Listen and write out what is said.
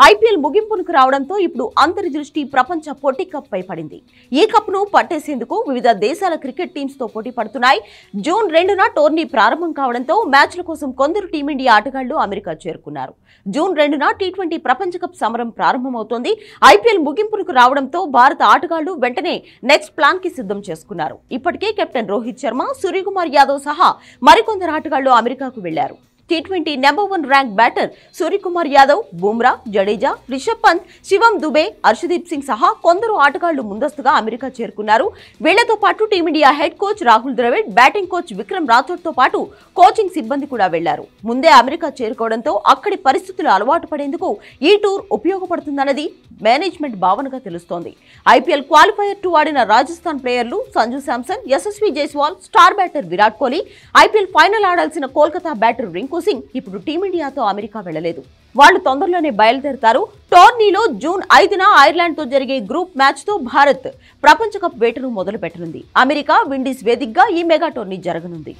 IPL ముగింపునకు రావడంతో ఇప్పుడు అందరి దృష్టి ప్రపంచ పొట్టి కప్ పై పడింది. ఈ కప్ ను పట్టేసేందుకు వివిధ దేశాల క్రికెట్ టీమ్స్ తో పోటీ పడుతున్నాయి. జూన్ 2న టోర్నీ ప్రారంభం కావడంతో మ్యాచ్ల కోసం కొందరు టీమిండియా ఆటగాళ్లు అమెరికా చేరుకున్నారు. జూన్ 2న టీ20 ప్రపంచ కప్ సమరం ప్రారంభమవుతోంది. ఐపీఎల్ ముగింపునకు రావడంతో భారత ఆటగాళ్లు వెంటనే నెక్స్ట్ ప్లాన్ కి సిద్ధం చేసుకున్నారు. ఇప్పటికే కెప్టెన్ రోహిత్ శర్మ, సూర్యకుమార్ యాదవ్ సహా మరికొందరు ఆటగాళ్లు అమెరికాకు వెళ్లారు. టీ20 number 1 rank batter Suryakumar Yadav, Bumrah, Jadeja, Rishabh Pant, Shivam Dube, Harshdeep Singh సహా కొందరు ఆటగాళ్లు ముందస్తుగా అమెరికా చేరుకున్నారు. వీళ్లతో పాటు team India head coach Rahul Dravid, batting coach Vikram Rathore తో పాటు కోచింగ్ సిబ్బంది కూడా వెళ్లారు. ముందే అమెరికా చేరుకోవడంతో అక్కడి పరిస్థితులు అలవాటు పడేందుకు ఈ టూర్ ఉపయోగపడుతుందన్నది మేనేజ్మెంట్ భావనగా తెలుస్తోంది. ఐపీఎల్ క్వాలిఫైయర్ 2 ఆడిన రాజస్థాన్ ప్లేయర్లు Sanju Samson, Yashasvi Jaiswal, star batter Virat Kohli, IPL final ఆడాల్సిన కోల్కతా బ్యాటర్ రింకు సింగ్ ఇప్పుడు టీమిండియాతో అమెరికా వెళ్లలేదు. వాళ్ళు తొందరలోనే బయలుదేరతారు. టోర్నీలో జూన్ 5న ఐర్లాండ్ తో జరిగే గ్రూప్ మ్యాచ్ తో భారత్ ప్రపంచ కప్ వేటను మొదలు పెట్టనుంది. అమెరికా, విండీస్ వేదికగా ఈ మెగా టోర్నీ జరగనుంది.